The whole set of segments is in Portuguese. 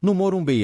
No Morumbi,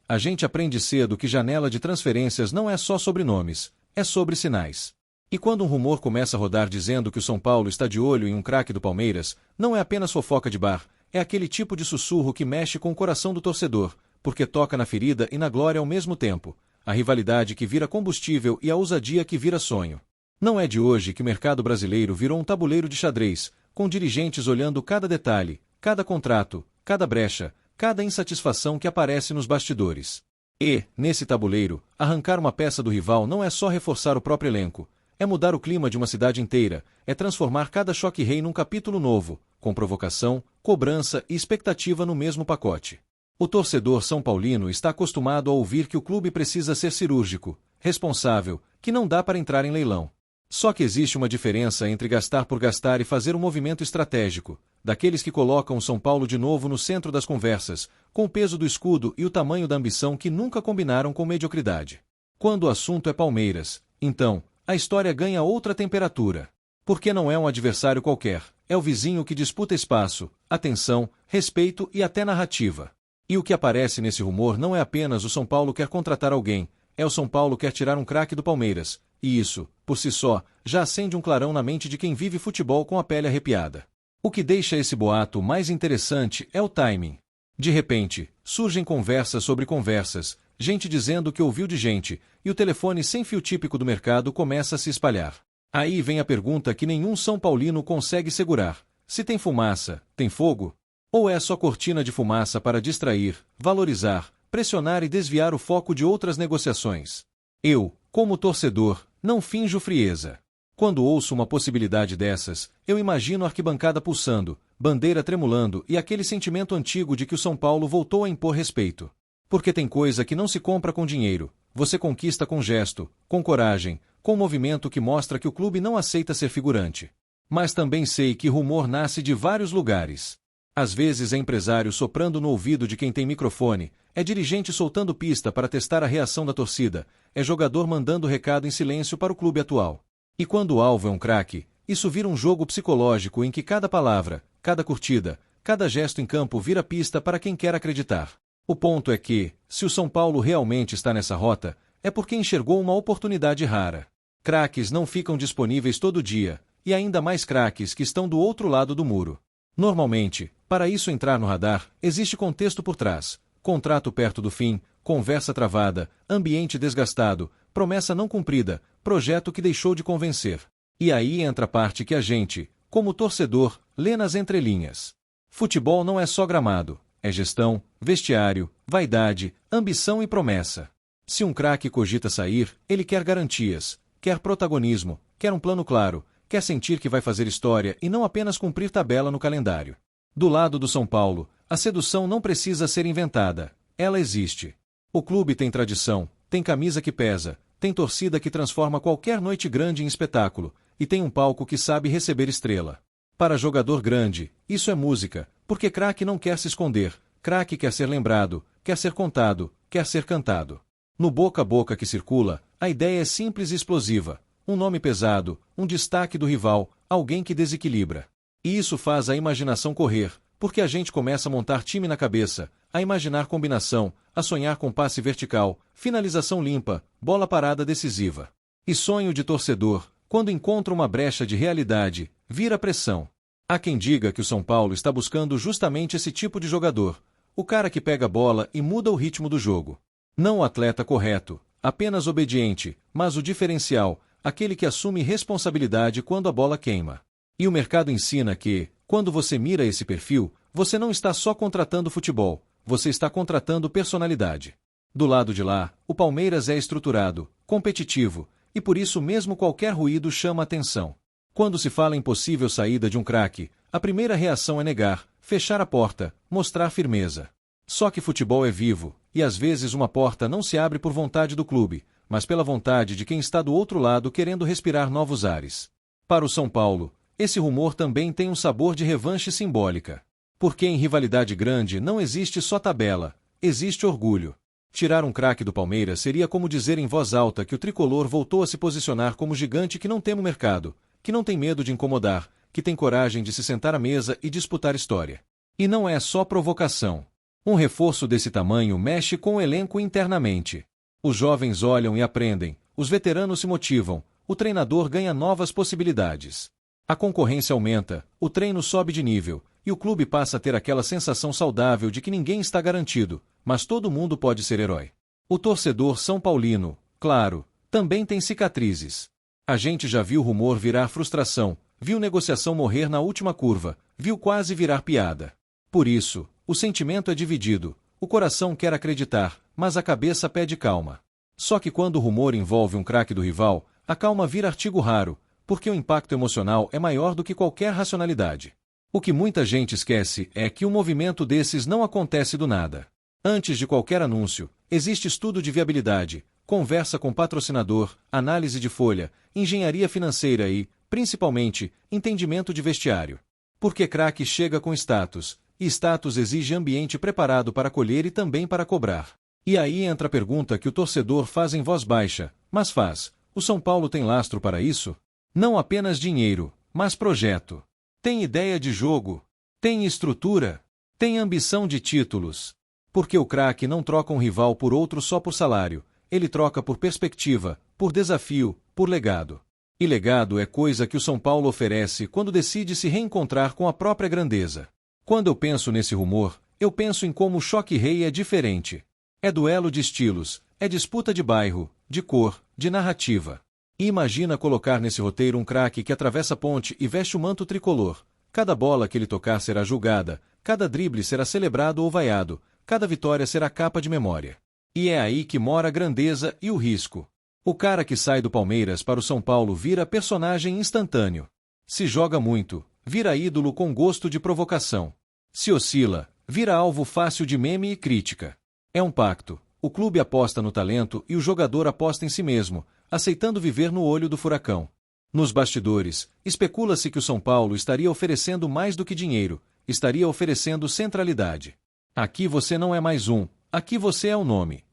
a gente aprende cedo que janela de transferências não é só sobre nomes, é sobre sinais. E quando um rumor começa a rodar dizendo que o São Paulo está de olho em um craque do Palmeiras, não é apenas fofoca de bar, é aquele tipo de sussurro que mexe com o coração do torcedor, porque toca na ferida e na glória ao mesmo tempo, a rivalidade que vira combustível e a ousadia que vira sonho. Não é de hoje que o mercado brasileiro virou um tabuleiro de xadrez, com dirigentes olhando cada detalhe, cada contrato, cada brecha, cada insatisfação que aparece nos bastidores. E, nesse tabuleiro, arrancar uma peça do rival não é só reforçar o próprio elenco, é mudar o clima de uma cidade inteira, é transformar cada choque-rei num capítulo novo, com provocação, cobrança e expectativa no mesmo pacote. O torcedor são paulino está acostumado a ouvir que o clube precisa ser cirúrgico, responsável, que não dá para entrar em leilão. Só que existe uma diferença entre gastar por gastar e fazer um movimento estratégico, daqueles que colocam o São Paulo de novo no centro das conversas, com o peso do escudo e o tamanho da ambição que nunca combinaram com mediocridade. Quando o assunto é Palmeiras, então, a história ganha outra temperatura. Porque não é um adversário qualquer, é o vizinho que disputa espaço, atenção, respeito e até narrativa. E o que aparece nesse rumor não é apenas o São Paulo quer contratar alguém, é o São Paulo quer tirar um craque do Palmeiras, e isso, por si só, já acende um clarão na mente de quem vive futebol com a pele arrepiada. O que deixa esse boato mais interessante é o timing. De repente, surgem conversas sobre conversas, gente dizendo que ouviu de gente, e o telefone sem fio típico do mercado começa a se espalhar. Aí vem a pergunta que nenhum São Paulino consegue segurar: se tem fumaça, tem fogo? Ou é só cortina de fumaça para distrair, valorizar, pressionar e desviar o foco de outras negociações? Eu, como torcedor, não finjo frieza. Quando ouço uma possibilidade dessas, eu imagino a arquibancada pulsando, bandeira tremulando e aquele sentimento antigo de que o São Paulo voltou a impor respeito. Porque tem coisa que não se compra com dinheiro, você conquista com gesto, com coragem, com movimento que mostra que o clube não aceita ser figurante. Mas também sei que rumor nasce de vários lugares. Às vezes é empresário soprando no ouvido de quem tem microfone, é dirigente soltando pista para testar a reação da torcida, é jogador mandando recado em silêncio para o clube atual. E quando o alvo é um craque, isso vira um jogo psicológico em que cada palavra, cada curtida, cada gesto em campo vira pista para quem quer acreditar. O ponto é que, se o São Paulo realmente está nessa rota, é porque enxergou uma oportunidade rara. Craques não ficam disponíveis todo dia, e ainda mais craques que estão do outro lado do muro. Normalmente, para isso entrar no radar, existe contexto por trás, contrato perto do fim, conversa travada, ambiente desgastado, promessa não cumprida, projeto que deixou de convencer. E aí entra a parte que a gente, como torcedor, lê nas entrelinhas. Futebol não é só gramado, é gestão, vestiário, vaidade, ambição e promessa. Se um craque cogita sair, ele quer garantias, quer protagonismo, quer um plano claro, quer sentir que vai fazer história e não apenas cumprir tabela no calendário. Do lado do São Paulo, a sedução não precisa ser inventada, ela existe. O clube tem tradição, tem camisa que pesa, tem torcida que transforma qualquer noite grande em espetáculo, e tem um palco que sabe receber estrela. Para jogador grande, isso é música, porque craque não quer se esconder, craque quer ser lembrado, quer ser contado, quer ser cantado. No boca a boca que circula, a ideia é simples e explosiva. Um nome pesado, um destaque do rival, alguém que desequilibra. E isso faz a imaginação correr, porque a gente começa a montar time na cabeça, a imaginar combinação, a sonhar com passe vertical, finalização limpa, bola parada decisiva. E sonho de torcedor, quando encontra uma brecha de realidade, vira pressão. Há quem diga que o São Paulo está buscando justamente esse tipo de jogador, o cara que pega a bola e muda o ritmo do jogo. Não o atleta correto, apenas obediente, mas o diferencial, aquele que assume responsabilidade quando a bola queima. E o mercado ensina que, quando você mira esse perfil, você não está só contratando futebol, você está contratando personalidade. Do lado de lá, o Palmeiras é estruturado, competitivo, e por isso mesmo qualquer ruído chama atenção. Quando se fala em possível saída de um craque, a primeira reação é negar, fechar a porta, mostrar firmeza. Só que futebol é vivo, e às vezes uma porta não se abre por vontade do clube, mas pela vontade de quem está do outro lado querendo respirar novos ares. Para o São Paulo, esse rumor também tem um sabor de revanche simbólica. Porque em rivalidade grande não existe só tabela, existe orgulho. Tirar um craque do Palmeiras seria como dizer em voz alta que o tricolor voltou a se posicionar como gigante que não teme o mercado, que não tem medo de incomodar, que tem coragem de se sentar à mesa e disputar história. E não é só provocação. Um reforço desse tamanho mexe com o elenco internamente. Os jovens olham e aprendem, os veteranos se motivam, o treinador ganha novas possibilidades. A concorrência aumenta, o treino sobe de nível, e o clube passa a ter aquela sensação saudável de que ninguém está garantido, mas todo mundo pode ser herói. O torcedor são paulino, claro, também tem cicatrizes. A gente já viu rumor virar frustração, viu negociação morrer na última curva, viu quase virar piada. Por isso, o sentimento é dividido, o coração quer acreditar, mas a cabeça pede calma. Só que quando o rumor envolve um craque do rival, a calma vira artigo raro, porque o impacto emocional é maior do que qualquer racionalidade. O que muita gente esquece é que um movimento desses não acontece do nada. Antes de qualquer anúncio, existe estudo de viabilidade, conversa com patrocinador, análise de folha, engenharia financeira e, principalmente, entendimento de vestiário. Porque craque chega com status, e status exige ambiente preparado para acolher e também para cobrar. E aí entra a pergunta que o torcedor faz em voz baixa, mas faz: o São Paulo tem lastro para isso? Não apenas dinheiro, mas projeto. Tem ideia de jogo? Tem estrutura? Tem ambição de títulos? Porque o craque não troca um rival por outro só por salário, ele troca por perspectiva, por desafio, por legado. E legado é coisa que o São Paulo oferece quando decide se reencontrar com a própria grandeza. Quando eu penso nesse rumor, eu penso em como o Choque Rei é diferente. É duelo de estilos, é disputa de bairro, de cor, de narrativa. E imagina colocar nesse roteiro um craque que atravessa a ponte e veste o manto tricolor. Cada bola que ele tocar será julgada, cada drible será celebrado ou vaiado, cada vitória será capa de memória. E é aí que mora a grandeza e o risco. O cara que sai do Palmeiras para o São Paulo vira personagem instantâneo. Se joga muito, vira ídolo com gosto de provocação. Se oscila, vira alvo fácil de meme e crítica. É um pacto. O clube aposta no talento e o jogador aposta em si mesmo, aceitando viver no olho do furacão. Nos bastidores, especula-se que o São Paulo estaria oferecendo mais do que dinheiro, estaria oferecendo centralidade. Aqui você não é mais um, aqui você é o nome.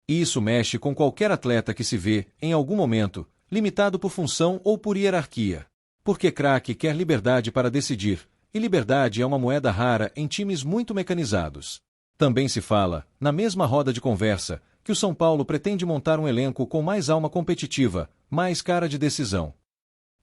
E isso mexe com qualquer atleta que se vê, em algum momento, limitado por função ou por hierarquia. Porque craque quer liberdade para decidir, e liberdade é uma moeda rara em times muito mecanizados. Também se fala, na mesma roda de conversa, que o São Paulo pretende montar um elenco com mais alma competitiva, mais cara de decisão.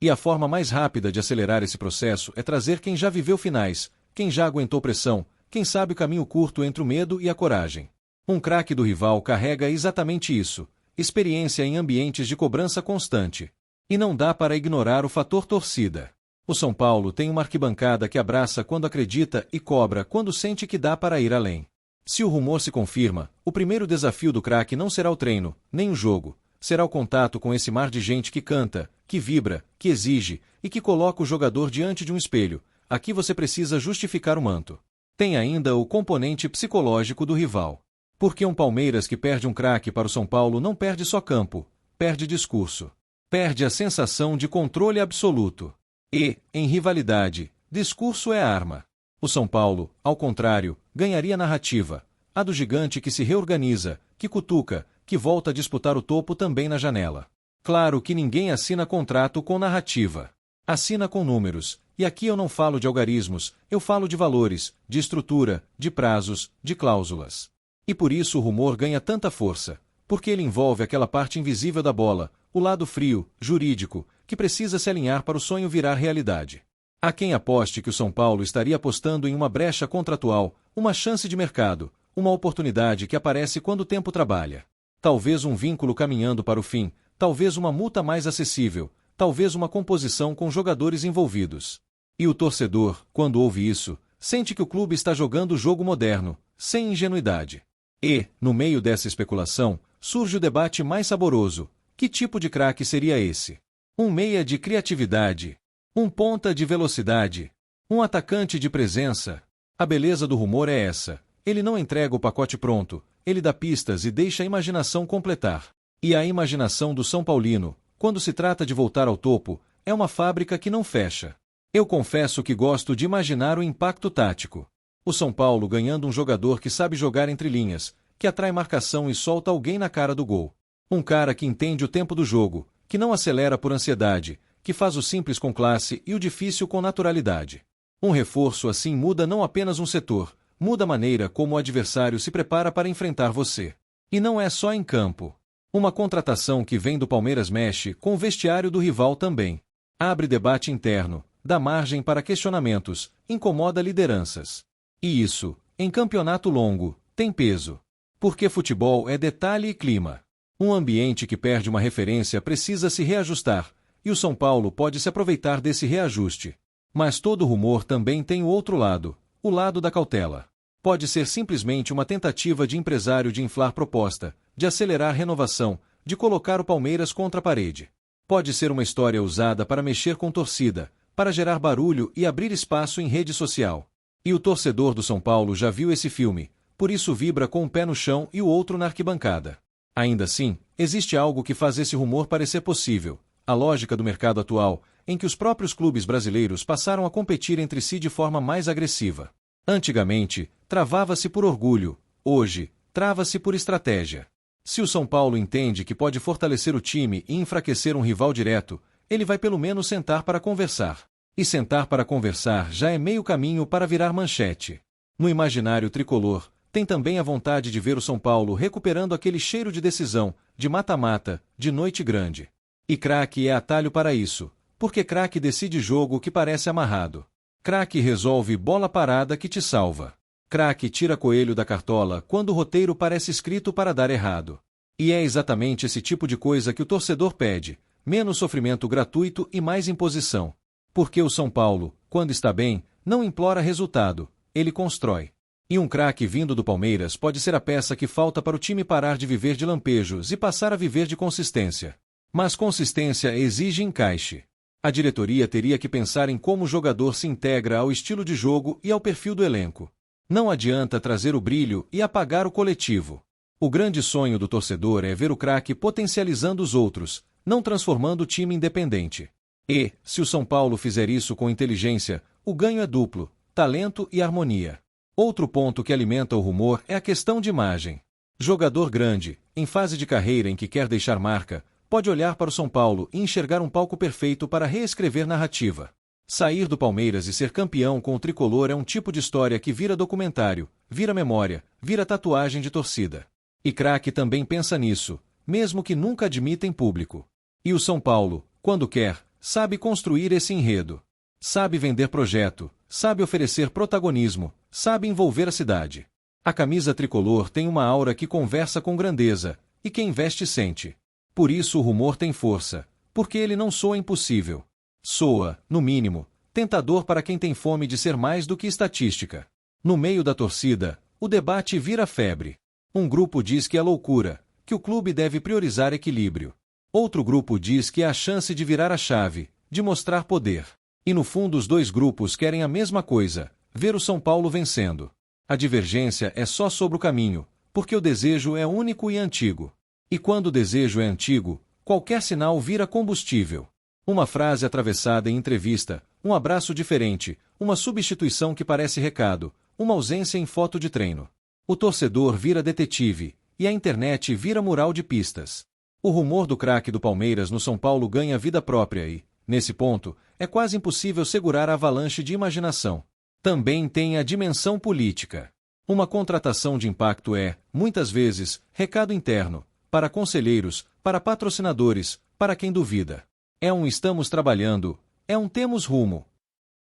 E a forma mais rápida de acelerar esse processo é trazer quem já viveu finais, quem já aguentou pressão, quem sabe o caminho curto entre o medo e a coragem. Um craque do rival carrega exatamente isso, experiência em ambientes de cobrança constante. E não dá para ignorar o fator torcida. O São Paulo tem uma arquibancada que abraça quando acredita e cobra quando sente que dá para ir além. Se o rumor se confirma, o primeiro desafio do craque não será o treino, nem o jogo, será o contato com esse mar de gente que canta, que vibra, que exige, e que coloca o jogador diante de um espelho. Aqui você precisa justificar o manto. Tem ainda o componente psicológico do rival. Porque um Palmeiras que perde um craque para o São Paulo não perde só campo, perde discurso. Perde a sensação de controle absoluto. E, em rivalidade, discurso é arma. O São Paulo, ao contrário, ganharia narrativa. A do gigante que se reorganiza, que cutuca, que volta a disputar o topo também na janela. Claro que ninguém assina contrato com narrativa. Assina com números, e aqui eu não falo de algarismos, eu falo de valores, de estrutura, de prazos, de cláusulas. E por isso o rumor ganha tanta força, porque ele envolve aquela parte invisível da bola, o lado frio, jurídico, que precisa se alinhar para o sonho virar realidade. Há quem aposte que o São Paulo estaria apostando em uma brecha contratual, uma chance de mercado, uma oportunidade que aparece quando o tempo trabalha. Talvez um vínculo caminhando para o fim, talvez uma multa mais acessível, talvez uma composição com jogadores envolvidos. E o torcedor, quando ouve isso, sente que o clube está jogando o jogo moderno, sem ingenuidade. E, no meio dessa especulação, surge o debate mais saboroso. Que tipo de craque seria esse? Um meia de criatividade? Um ponta de velocidade? Um atacante de presença? A beleza do rumor é essa. Ele não entrega o pacote pronto, ele dá pistas e deixa a imaginação completar. E a imaginação do São Paulino, quando se trata de voltar ao topo, é uma fábrica que não fecha. Eu confesso que gosto de imaginar o impacto tático. O São Paulo ganhando um jogador que sabe jogar entre linhas, que atrai marcação e solta alguém na cara do gol. Um cara que entende o tempo do jogo, que não acelera por ansiedade, que faz o simples com classe e o difícil com naturalidade. Um reforço assim muda não apenas um setor, muda a maneira como o adversário se prepara para enfrentar você. E não é só em campo. Uma contratação que vem do Palmeiras mexe com o vestiário do rival também. Abre debate interno, dá margem para questionamentos, incomoda lideranças. E isso, em campeonato longo, tem peso. Porque futebol é detalhe e clima. Um ambiente que perde uma referência precisa se reajustar, e o São Paulo pode se aproveitar desse reajuste. Mas todo rumor também tem o outro lado, o lado da cautela. Pode ser simplesmente uma tentativa de empresário de inflar proposta, de acelerar renovação, de colocar o Palmeiras contra a parede. Pode ser uma história usada para mexer com torcida, para gerar barulho e abrir espaço em rede social. E o torcedor do São Paulo já viu esse filme, por isso vibra com um pé no chão e o outro na arquibancada. Ainda assim, existe algo que faz esse rumor parecer possível: a lógica do mercado atual, em que os próprios clubes brasileiros passaram a competir entre si de forma mais agressiva. Antigamente, travava-se por orgulho, hoje, trava-se por estratégia. Se o São Paulo entende que pode fortalecer o time e enfraquecer um rival direto, ele vai pelo menos sentar para conversar. E sentar para conversar já é meio caminho para virar manchete. No imaginário tricolor, tem também a vontade de ver o São Paulo recuperando aquele cheiro de decisão, de mata-mata, de noite grande. E craque é atalho para isso, porque craque decide jogo que parece amarrado. Craque resolve bola parada que te salva. Craque tira coelho da cartola quando o roteiro parece escrito para dar errado. E é exatamente esse tipo de coisa que o torcedor pede: menos sofrimento gratuito e mais imposição. Porque o São Paulo, quando está bem, não implora resultado, ele constrói. E um craque vindo do Palmeiras pode ser a peça que falta para o time parar de viver de lampejos e passar a viver de consistência. Mas consistência exige encaixe. A diretoria teria que pensar em como o jogador se integra ao estilo de jogo e ao perfil do elenco. Não adianta trazer o brilho e apagar o coletivo. O grande sonho do torcedor é ver o craque potencializando os outros, não transformando o time independente. E, se o São Paulo fizer isso com inteligência, o ganho é duplo: talento e harmonia. Outro ponto que alimenta o rumor é a questão de imagem. Jogador grande, em fase de carreira em que quer deixar marca, pode olhar para o São Paulo e enxergar um palco perfeito para reescrever narrativa. Sair do Palmeiras e ser campeão com o tricolor é um tipo de história que vira documentário, vira memória, vira tatuagem de torcida. E craque também pensa nisso, mesmo que nunca admita em público. E o São Paulo, quando quer, sabe construir esse enredo. Sabe vender projeto, sabe oferecer protagonismo, sabe envolver a cidade. A camisa tricolor tem uma aura que conversa com grandeza, e quem veste sente. Por isso o rumor tem força, porque ele não soa impossível. Soa, no mínimo, tentador para quem tem fome de ser mais do que estatística. No meio da torcida, o debate vira febre. Um grupo diz que é loucura, que o clube deve priorizar equilíbrio. Outro grupo diz que é a chance de virar a chave, de mostrar poder. E no fundo os dois grupos querem a mesma coisa: ver o São Paulo vencendo. A divergência é só sobre o caminho, porque o desejo é único e antigo. E quando o desejo é antigo, qualquer sinal vira combustível. Uma frase atravessada em entrevista, um abraço diferente, uma substituição que parece recado, uma ausência em foto de treino. O torcedor vira detetive, e a internet vira mural de pistas. O rumor do craque do Palmeiras no São Paulo ganha vida própria e, nesse ponto, é quase impossível segurar a avalanche de imaginação. Também tem a dimensão política. Uma contratação de impacto é, muitas vezes, recado interno, para conselheiros, para patrocinadores, para quem duvida. É um estamos trabalhando, é um temos rumo.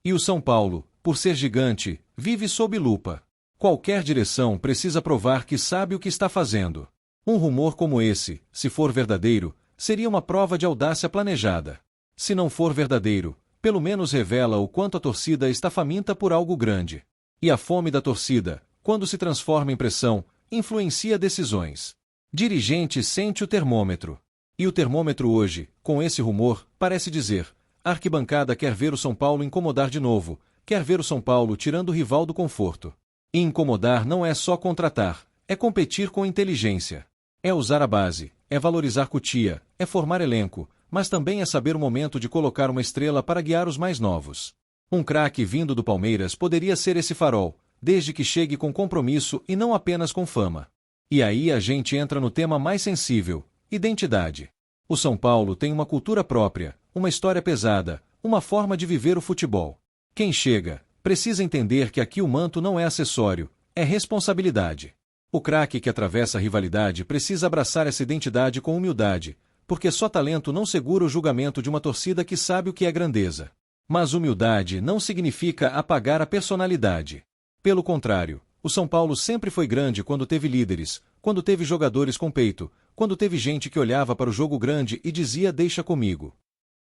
E o São Paulo, por ser gigante, vive sob lupa. Qualquer direção precisa provar que sabe o que está fazendo. Um rumor como esse, se for verdadeiro, seria uma prova de audácia planejada. Se não for verdadeiro, pelo menos revela o quanto a torcida está faminta por algo grande. E a fome da torcida, quando se transforma em pressão, influencia decisões. Dirigente sente o termômetro. E o termômetro hoje, com esse rumor, parece dizer: a arquibancada quer ver o São Paulo incomodar de novo, quer ver o São Paulo tirando o rival do conforto. E incomodar não é só contratar, é competir com inteligência. É usar a base, é valorizar cutia, é formar elenco, mas também é saber o momento de colocar uma estrela para guiar os mais novos. Um craque vindo do Palmeiras poderia ser esse farol, desde que chegue com compromisso e não apenas com fama. E aí a gente entra no tema mais sensível: identidade. O São Paulo tem uma cultura própria, uma história pesada, uma forma de viver o futebol. Quem chega, precisa entender que aqui o manto não é acessório, é responsabilidade. O craque que atravessa a rivalidade precisa abraçar essa identidade com humildade, porque só talento não segura o julgamento de uma torcida que sabe o que é grandeza. Mas humildade não significa apagar a personalidade. Pelo contrário, o São Paulo sempre foi grande quando teve líderes, quando teve jogadores com peito, quando teve gente que olhava para o jogo grande e dizia deixa comigo.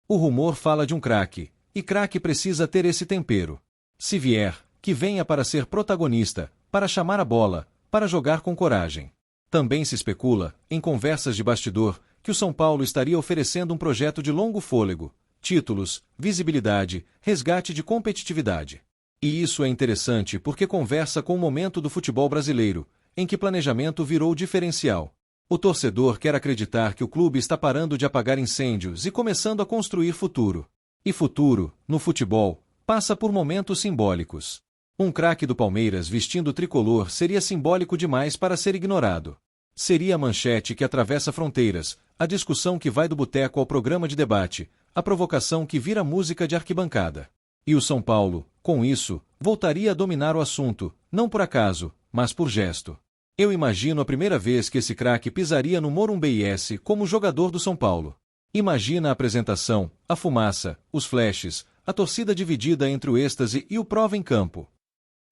O rumor fala de um craque, e craque precisa ter esse tempero. Se vier, que venha para ser protagonista, para chamar a bola, para jogar com coragem. Também se especula, em conversas de bastidor, que o São Paulo estaria oferecendo um projeto de longo fôlego, títulos, visibilidade, resgate de competitividade. E isso é interessante porque conversa com o momento do futebol brasileiro, em que planejamento virou diferencial. O torcedor quer acreditar que o clube está parando de apagar incêndios e começando a construir futuro. E futuro, no futebol, passa por momentos simbólicos. Um craque do Palmeiras vestindo o tricolor seria simbólico demais para ser ignorado. Seria a manchete que atravessa fronteiras, a discussão que vai do boteco ao programa de debate, a provocação que vira música de arquibancada. E o São Paulo, com isso, voltaria a dominar o assunto, não por acaso, mas por gesto. Eu imagino a primeira vez que esse craque pisaria no Morumbi como jogador do São Paulo. Imagina a apresentação, a fumaça, os flashes, a torcida dividida entre o êxtase e o prova em campo.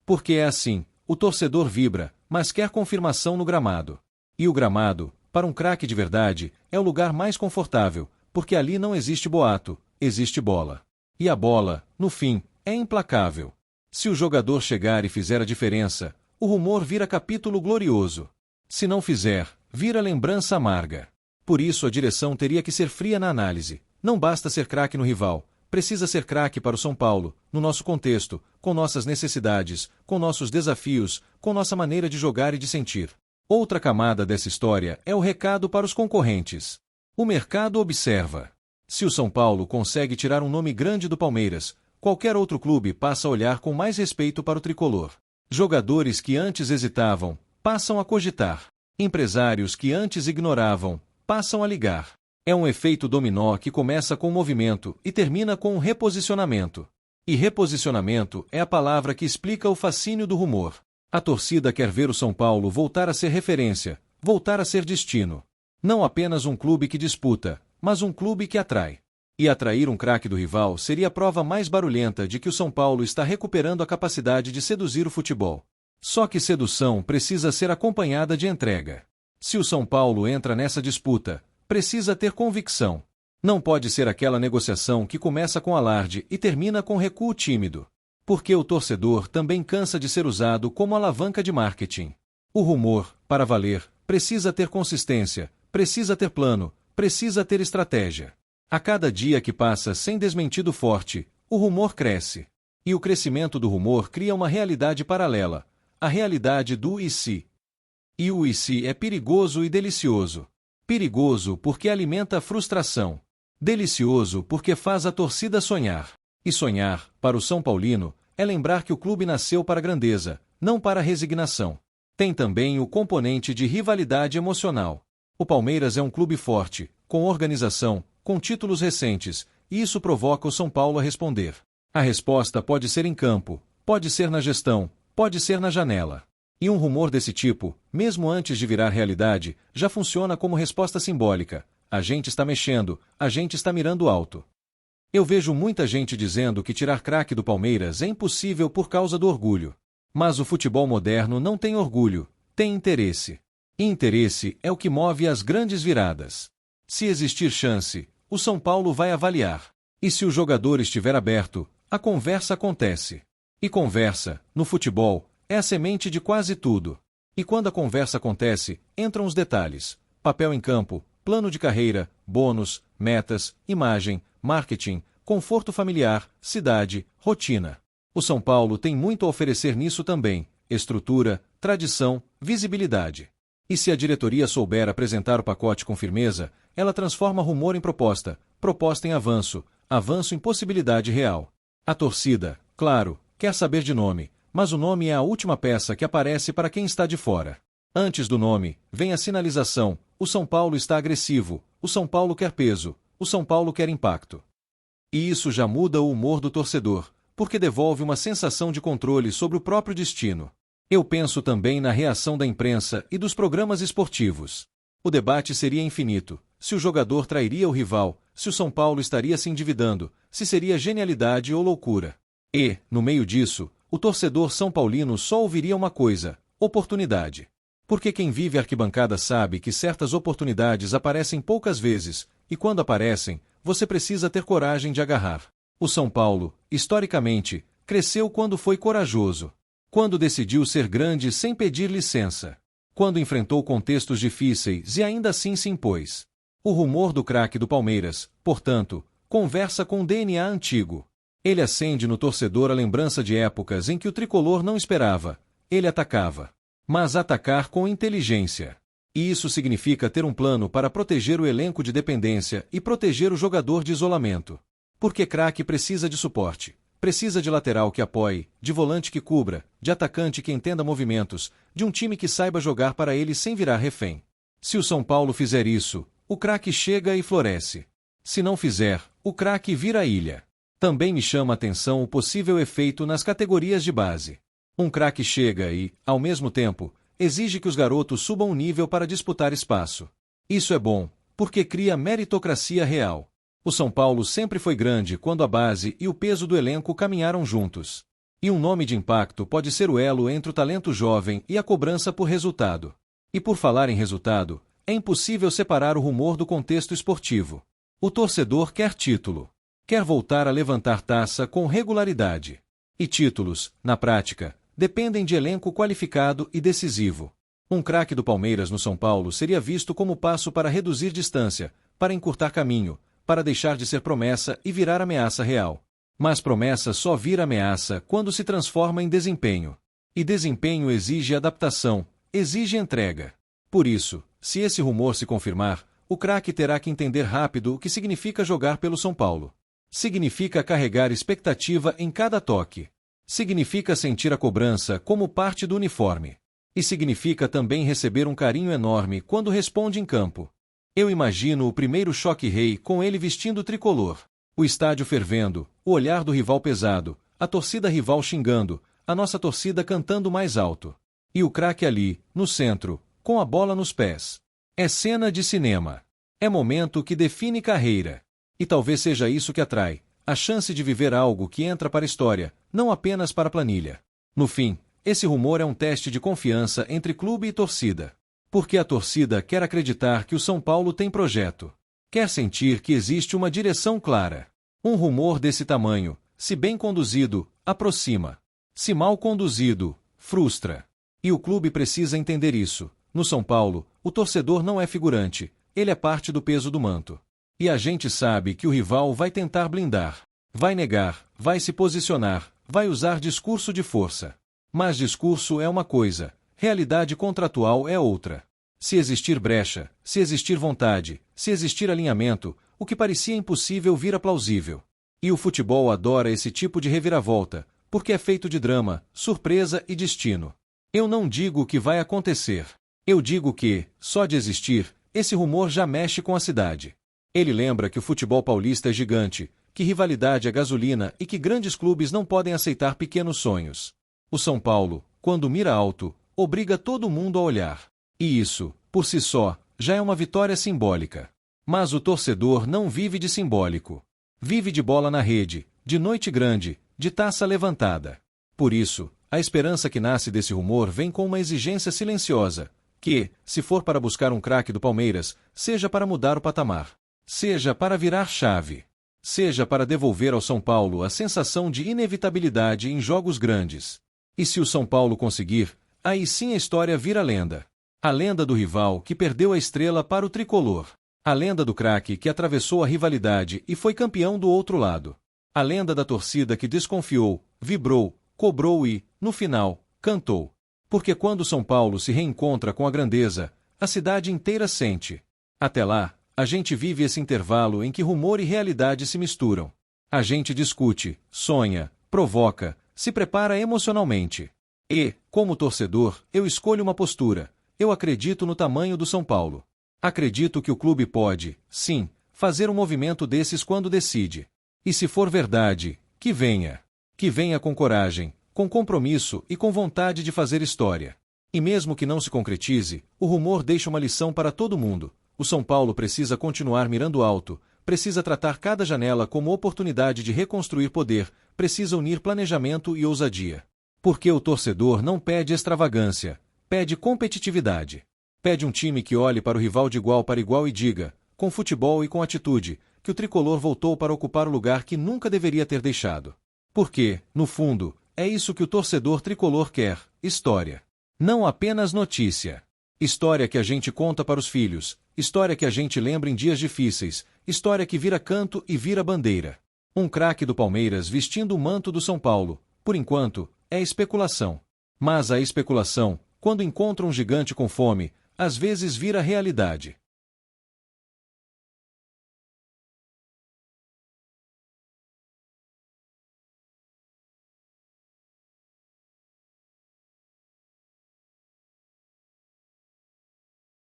Porque é assim, o torcedor vibra, mas quer confirmação no gramado. E o gramado, para um craque de verdade, é o lugar mais confortável, porque ali não existe boato, existe bola. E a bola, no fim, é implacável. Se o jogador chegar e fizer a diferença, o rumor vira capítulo glorioso. Se não fizer, vira lembrança amarga. Por isso a direção teria que ser fria na análise. Não basta ser craque no rival, precisa ser craque para o São Paulo, no nosso contexto, com nossas necessidades, com nossos desafios, com nossa maneira de jogar e de sentir. Outra camada dessa história é o recado para os concorrentes. O mercado observa. Se o São Paulo consegue tirar um nome grande do Palmeiras, qualquer outro clube passa a olhar com mais respeito para o tricolor. Jogadores que antes hesitavam, passam a cogitar. Empresários que antes ignoravam, passam a ligar. É um efeito dominó que começa com um movimento e termina com um reposicionamento. E reposicionamento é a palavra que explica o fascínio do rumor. A torcida quer ver o São Paulo voltar a ser referência, voltar a ser destino. Não apenas um clube que disputa, mas um clube que atrai. E atrair um craque do rival seria a prova mais barulhenta de que o São Paulo está recuperando a capacidade de seduzir o futebol. Só que sedução precisa ser acompanhada de entrega. Se o São Paulo entra nessa disputa, precisa ter convicção. Não pode ser aquela negociação que começa com alarde e termina com recuo tímido. Porque o torcedor também cansa de ser usado como alavanca de marketing. O rumor, para valer, precisa ter consistência, precisa ter plano, precisa ter estratégia. A cada dia que passa sem desmentido forte, o rumor cresce. E o crescimento do rumor cria uma realidade paralela, a realidade do e se. E o e se é perigoso e delicioso. Perigoso porque alimenta a frustração. Delicioso porque faz a torcida sonhar. E sonhar, para o São Paulino, é lembrar que o clube nasceu para a grandeza, não para a resignação. Tem também o componente de rivalidade emocional. O Palmeiras é um clube forte, com organização, com títulos recentes, e isso provoca o São Paulo a responder. A resposta pode ser em campo, pode ser na gestão, pode ser na janela. E um rumor desse tipo, mesmo antes de virar realidade, já funciona como resposta simbólica. A gente está mexendo, a gente está mirando alto. Eu vejo muita gente dizendo que tirar craque do Palmeiras é impossível por causa do orgulho. Mas o futebol moderno não tem orgulho, tem interesse. E interesse é o que move as grandes viradas. Se existir chance, o São Paulo vai avaliar. E se o jogador estiver aberto, a conversa acontece. E conversa, no futebol, é a semente de quase tudo. E quando a conversa acontece, entram os detalhes. Papel em campo, plano de carreira, bônus, metas, imagem, marketing, conforto familiar, cidade, rotina. O São Paulo tem muito a oferecer nisso também: estrutura, tradição, visibilidade. E se a diretoria souber apresentar o pacote com firmeza, ela transforma rumor em proposta, proposta em avanço, avanço em possibilidade real. A torcida, claro, quer saber de nome, mas o nome é a última peça que aparece para quem está de fora. Antes do nome, vem a sinalização: o São Paulo está agressivo, o São Paulo quer peso, o São Paulo quer impacto. E isso já muda o humor do torcedor, porque devolve uma sensação de controle sobre o próprio destino. Eu penso também na reação da imprensa e dos programas esportivos. O debate seria infinito. Se o jogador trairia o rival, se o São Paulo estaria se endividando, se seria genialidade ou loucura. E, no meio disso, o torcedor são paulino só ouviria uma coisa: oportunidade. Porque quem vive a arquibancada sabe que certas oportunidades aparecem poucas vezes, e quando aparecem, você precisa ter coragem de agarrar. O São Paulo, historicamente, cresceu quando foi corajoso. Quando decidiu ser grande sem pedir licença. Quando enfrentou contextos difíceis e ainda assim se impôs. O rumor do craque do Palmeiras, portanto, conversa com o DNA antigo. Ele acende no torcedor a lembrança de épocas em que o tricolor não esperava. Ele atacava. Mas atacar com inteligência. E isso significa ter um plano para proteger o elenco de dependência e proteger o jogador de isolamento. Porque craque precisa de suporte. Precisa de lateral que apoie, de volante que cubra, de atacante que entenda movimentos, de um time que saiba jogar para ele sem virar refém. Se o São Paulo fizer isso, o craque chega e floresce. Se não fizer, o craque vira ilha. Também me chama a atenção o possível efeito nas categorias de base. Um craque chega e, ao mesmo tempo, exige que os garotos subam o nível para disputar espaço. Isso é bom, porque cria meritocracia real. O São Paulo sempre foi grande quando a base e o peso do elenco caminharam juntos. E um nome de impacto pode ser o elo entre o talento jovem e a cobrança por resultado. E por falar em resultado, é impossível separar o rumor do contexto esportivo. O torcedor quer título. Quer voltar a levantar taça com regularidade. E títulos, na prática, dependem de elenco qualificado e decisivo. Um craque do Palmeiras no São Paulo seria visto como passo para reduzir distância, para encurtar caminho, para deixar de ser promessa e virar ameaça real. Mas promessa só vira ameaça quando se transforma em desempenho. E desempenho exige adaptação, exige entrega. Por isso, se esse rumor se confirmar, o craque terá que entender rápido o que significa jogar pelo São Paulo. Significa carregar expectativa em cada toque. Significa sentir a cobrança como parte do uniforme. E significa também receber um carinho enorme quando responde em campo. Eu imagino o primeiro choque-rei com ele vestindo o tricolor. O estádio fervendo, o olhar do rival pesado, a torcida rival xingando, a nossa torcida cantando mais alto. E o craque ali, no centro, com a bola nos pés. É cena de cinema. É momento que define carreira. E talvez seja isso que atrai, a chance de viver algo que entra para a história, não apenas para a planilha. No fim, esse rumor é um teste de confiança entre clube e torcida. Porque a torcida quer acreditar que o São Paulo tem projeto. Quer sentir que existe uma direção clara. Um rumor desse tamanho, se bem conduzido, aproxima. Se mal conduzido, frustra. E o clube precisa entender isso. No São Paulo, o torcedor não é figurante, ele é parte do peso do manto. E a gente sabe que o rival vai tentar blindar. Vai negar, vai se posicionar, vai usar discurso de força. Mas discurso é uma coisa. Realidade contratual é outra. Se existir brecha, se existir vontade, se existir alinhamento, o que parecia impossível vira plausível. E o futebol adora esse tipo de reviravolta, porque é feito de drama, surpresa e destino. Eu não digo que vai acontecer. Eu digo que, só de existir, esse rumor já mexe com a cidade. Ele lembra que o futebol paulista é gigante, que rivalidade é gasolina e que grandes clubes não podem aceitar pequenos sonhos. O São Paulo, quando mira alto, obriga todo mundo a olhar. E isso, por si só, já é uma vitória simbólica. Mas o torcedor não vive de simbólico. Vive de bola na rede, de noite grande, de taça levantada. Por isso, a esperança que nasce desse rumor vem com uma exigência silenciosa, que, se for para buscar um craque do Palmeiras, seja para mudar o patamar. Seja para virar chave. Seja para devolver ao São Paulo a sensação de inevitabilidade em jogos grandes. E se o São Paulo conseguir, aí sim a história vira lenda. A lenda do rival que perdeu a estrela para o tricolor. A lenda do craque que atravessou a rivalidade e foi campeão do outro lado. A lenda da torcida que desconfiou, vibrou, cobrou e, no final, cantou. Porque quando São Paulo se reencontra com a grandeza, a cidade inteira sente. Até lá, a gente vive esse intervalo em que rumor e realidade se misturam. A gente discute, sonha, provoca, se prepara emocionalmente. E, como torcedor, eu escolho uma postura. Eu acredito no tamanho do São Paulo. Acredito que o clube pode, sim, fazer um movimento desses quando decide. E se for verdade, que venha. Que venha com coragem, com compromisso e com vontade de fazer história. E mesmo que não se concretize, o rumor deixa uma lição para todo mundo. O São Paulo precisa continuar mirando alto, precisa tratar cada janela como oportunidade de reconstruir poder, precisa unir planejamento e ousadia. Porque o torcedor não pede extravagância, pede competitividade. Pede um time que olhe para o rival de igual para igual e diga, com futebol e com atitude, que o tricolor voltou para ocupar o lugar que nunca deveria ter deixado. Porque, no fundo, é isso que o torcedor tricolor quer: história. Não apenas notícia. História que a gente conta para os filhos, história que a gente lembra em dias difíceis, história que vira canto e vira bandeira. Um craque do Palmeiras vestindo o manto do São Paulo, por enquanto, é especulação. Mas a especulação, quando encontra um gigante com fome, às vezes vira realidade.